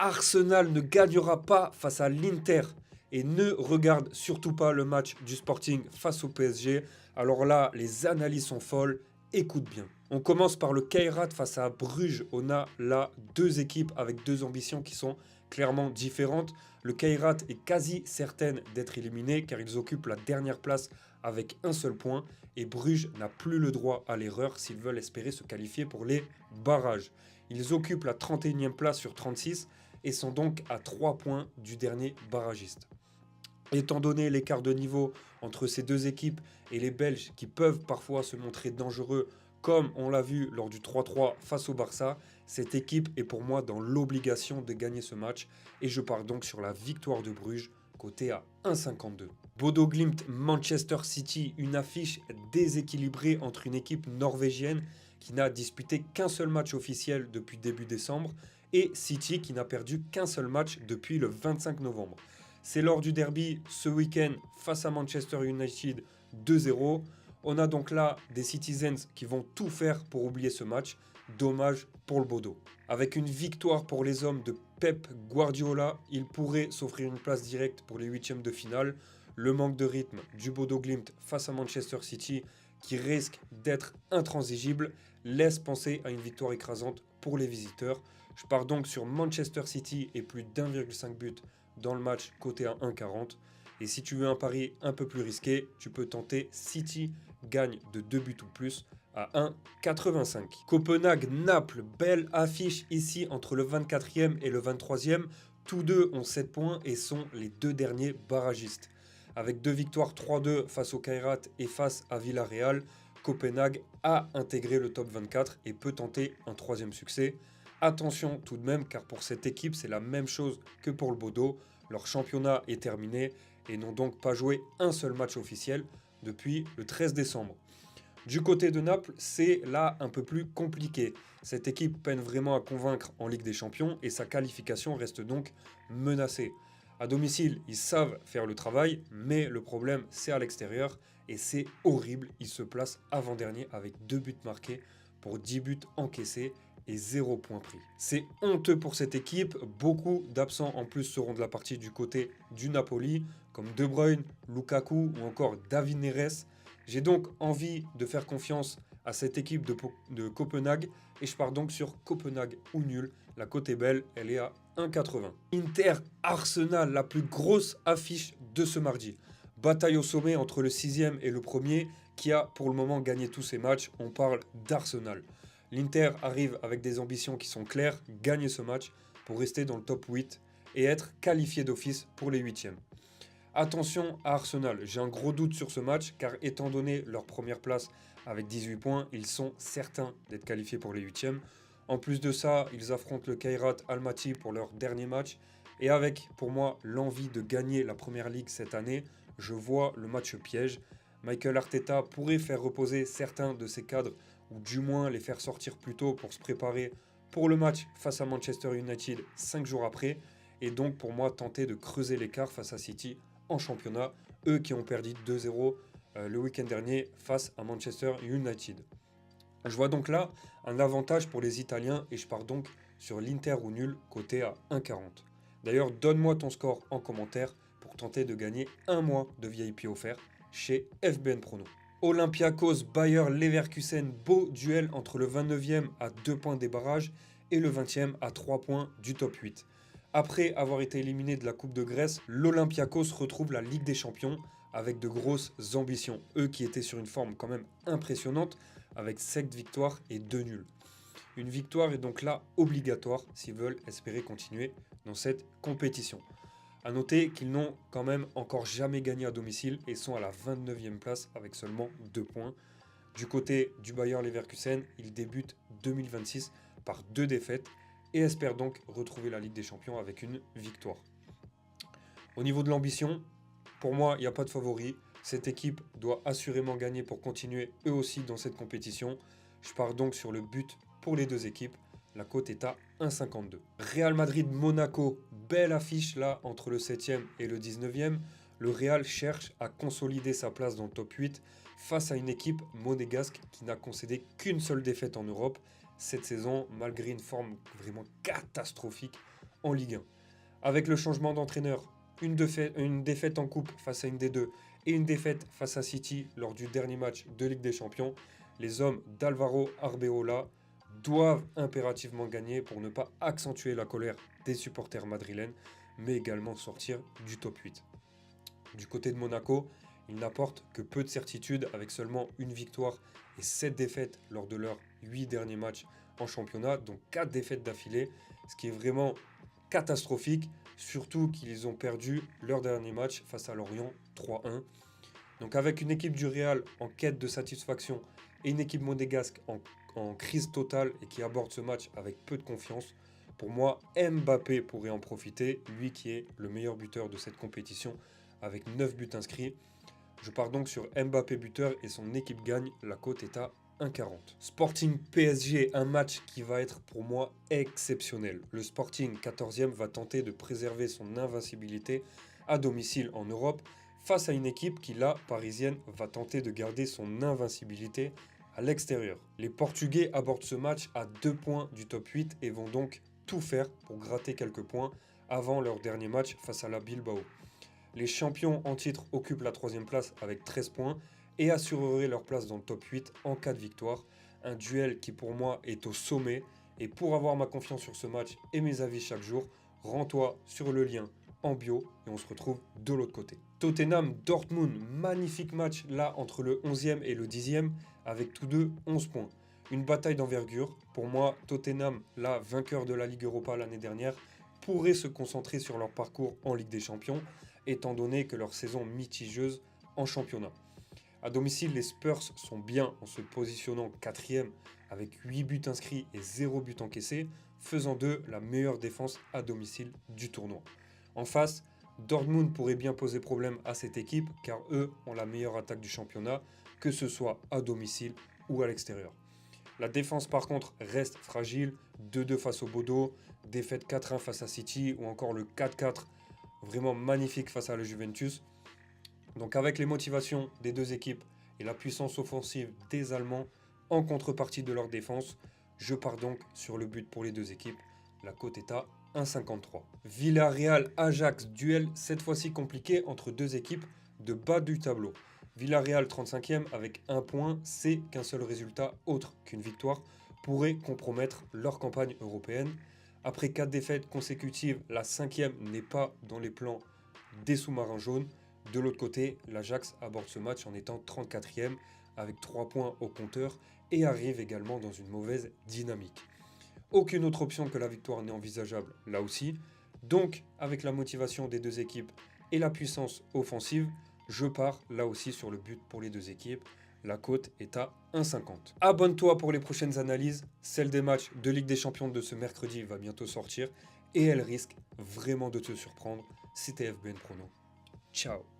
Arsenal ne gagnera pas face à l'Inter et ne regarde surtout pas le match du Sporting face au PSG. Alors là, les analyses sont folles. Écoute bien. On commence par le Kairat face à Bruges. On a là deux équipes avec deux ambitions qui sont clairement différentes. Le Kairat est quasi certaine d'être éliminé car ils occupent la dernière place avec un seul point et Bruges n'a plus le droit à l'erreur s'ils veulent espérer se qualifier pour les barrages. Ils occupent la 31e place sur 36 et sont donc à 3 points du dernier barragiste. Étant donné l'écart de niveau entre ces deux équipes et les Belges qui peuvent parfois se montrer dangereux, comme on l'a vu lors du 3-3 face au Barça, cette équipe est pour moi dans l'obligation de gagner ce match et je pars donc sur la victoire de Bruges, côté à 1,52. Bodo Glimt Manchester City, une affiche déséquilibrée entre une équipe norvégienne qui n'a disputé qu'un seul match officiel depuis début décembre et City qui n'a perdu qu'un seul match depuis le 25 novembre. C'est lors du derby ce week-end face à Manchester United 2-0. On a donc là des Citizens qui vont tout faire pour oublier ce match. Dommage pour le Bodo. Avec une victoire pour les hommes de Pep Guardiola, il pourrait s'offrir une place directe pour les huitièmes de finale. Le manque de rythme du Bodo Glimt face à Manchester City, qui risque d'être intransigible, laisse penser à une victoire écrasante pour les visiteurs. Je pars donc sur Manchester City et plus d'1,5 but dans le match côté à 1,40. Et si tu veux un pari un peu plus risqué, tu peux tenter City gagne de 2 buts ou plus à 1,85. Copenhague-Naples, belle affiche ici entre le 24e et le 23e. Tous deux ont 7 points et sont les deux derniers barragistes. Avec deux victoires 3-2 face au Kairat et face à Villarreal, Copenhague a intégré le top 24 et peut tenter un troisième succès. Attention tout de même car pour cette équipe c'est la même chose que pour le Bodo. Leur championnat est terminé et n'ont donc pas joué un seul match officiel depuis le 13 décembre. Du côté de Naples, c'est là un peu plus compliqué. Cette équipe peine vraiment à convaincre en Ligue des Champions et sa qualification reste donc menacée. À domicile, ils savent faire le travail, mais le problème c'est à l'extérieur et c'est horrible. Ils se placent avant-dernier avec 2 buts marqués pour 10 buts encaissés et 0 point pris. C'est honteux pour cette équipe, beaucoup d'absents en plus seront de la partie du côté du Napoli, comme De Bruyne, Lukaku ou encore David Neres. J'ai donc envie de faire confiance à cette équipe de Copenhague et je pars donc sur Copenhague ou nul. La cote est belle, elle est à 1,80. Inter-Arsenal, la plus grosse affiche de ce mardi. Bataille au sommet entre le 6e et le 1er qui a pour le moment gagné tous ses matchs. On parle d'Arsenal. L'Inter arrive avec des ambitions qui sont claires, gagner ce match pour rester dans le top 8 et être qualifié d'office pour les 8e. Attention à Arsenal, j'ai un gros doute sur ce match car étant donné leur première place avec 18 points, ils sont certains d'être qualifiés pour les 8e. En plus de ça, ils affrontent le Kairat Almaty pour leur dernier match et avec pour moi l'envie de gagner la Première Ligue cette année, je vois le match piège. Mikel Arteta pourrait faire reposer certains de ses cadres ou du moins les faire sortir plus tôt pour se préparer pour le match face à Manchester United 5 jours après et donc pour moi tenter de creuser l'écart face à City en championnat, eux qui ont perdu 2-0 le week-end dernier face à Manchester United. Je vois donc là un avantage pour les Italiens et je pars donc sur l'Inter ou nul côté à 1,40. D'ailleurs, donne-moi ton score en commentaire pour tenter de gagner un mois de VIP offert chez FBN Prono. Olympiakos Bayer Leverkusen, beau duel entre le 29e à 2 points des barrages et le 20e à 3 points du top 8. Après avoir été éliminé de la Coupe de Grèce, l'Olympiakos retrouve la Ligue des Champions avec de grosses ambitions. Eux qui étaient sur une forme quand même impressionnante avec 7 victoires et 2 nuls. Une victoire est donc là obligatoire s'ils veulent espérer continuer dans cette compétition. A noter qu'ils n'ont quand même encore jamais gagné à domicile et sont à la 29e place avec seulement 2 points. Du côté du Bayer Leverkusen, ils débutent 2026 par 2 défaites et espèrent donc retrouver la Ligue des Champions avec une victoire. Au niveau de l'ambition, pour moi, il n'y a pas de favori. Cette équipe doit assurément gagner pour continuer eux aussi dans cette compétition. Je pars donc sur le but pour les deux équipes. La cote est à 1,52. Real Madrid-Monaco, belle affiche là entre le 7e et le 19e. Le Real cherche à consolider sa place dans le top 8 face à une équipe monégasque qui n'a concédé qu'une seule défaite en Europe cette saison, malgré une forme vraiment catastrophique en Ligue 1. Avec le changement d'entraîneur, une défaite en coupe face à une des deux et une défaite face à City lors du dernier match de Ligue des Champions, les hommes d'Alvaro Arbeloa doivent impérativement gagner pour ne pas accentuer la colère des supporters madrilènes, mais également sortir du top 8. Du côté de Monaco, ils n'apportent que peu de certitude avec seulement une victoire et 7 défaites lors de leurs 8 derniers matchs en championnat, donc 4 défaites d'affilée, ce qui est vraiment catastrophique, surtout qu'ils ont perdu leur dernier match face à Lorient 3-1. Donc avec une équipe du Real en quête de satisfaction et une équipe monégasque en crise totale et qui aborde ce match avec peu de confiance, pour moi, Mbappé pourrait en profiter, lui qui est le meilleur buteur de cette compétition avec 9 buts inscrits. Je pars donc sur Mbappé buteur et son équipe gagne, la cote est à 1,40. Sporting PSG, un match qui va être pour moi exceptionnel. Le Sporting 14e va tenter de préserver son invincibilité à domicile en Europe face à une équipe qui, la parisienne, va tenter de garder son invincibilité à l'extérieur. Les Portugais abordent ce match à 2 points du top 8 et vont donc tout faire pour gratter quelques points avant leur dernier match face à la Bilbao. Les champions en titre occupent la 3e place avec 13 points et assureraient leur place dans le top 8 en cas de victoire. Un duel qui pour moi est au sommet. Et pour avoir ma confiance sur ce match et mes avis chaque jour, rends-toi sur le lien en bio et on se retrouve de l'autre côté. Tottenham Dortmund, magnifique match là entre le 11e et le 10e avec tous deux 11 points. Une bataille d'envergure. Pour moi, Tottenham, là vainqueur de la Ligue Europa l'année dernière, pourrait se concentrer sur leur parcours en Ligue des Champions, étant donné que leur saison mitigieuse en championnat. À domicile, les Spurs sont bien en se positionnant 4e avec 8 buts inscrits et 0 but encaissé, faisant d'eux la meilleure défense à domicile du tournoi. En face, Dortmund pourrait bien poser problème à cette équipe car eux ont la meilleure attaque du championnat, que ce soit à domicile ou à l'extérieur. La défense par contre reste fragile, 2-2 face au Bodo, défaite 4-1 face à City ou encore le 4-4 vraiment magnifique face à la Juventus. Donc avec les motivations des deux équipes et la puissance offensive des Allemands en contrepartie de leur défense, je pars donc sur le but pour les deux équipes. La cote est à 1,53. Villarreal-Ajax, duel cette fois-ci compliqué entre deux équipes de bas du tableau. Villarreal 35e avec 1 point, c'est qu'un seul résultat autre qu'une victoire pourrait compromettre leur campagne européenne. Après 4 défaites consécutives, la 5e n'est pas dans les plans des sous-marins jaunes. De l'autre côté, l'Ajax aborde ce match en étant 34e avec 3 points au compteur et arrive également dans une mauvaise dynamique. Aucune autre option que la victoire n'est envisageable là aussi. Donc, avec la motivation des deux équipes et la puissance offensive, je pars là aussi sur le but pour les deux équipes. La cote est à 1,50. Abonne-toi pour les prochaines analyses. Celle des matchs de Ligue des Champions de ce mercredi va bientôt sortir et elle risque vraiment de te surprendre. C'était FBN Prono. Ciao.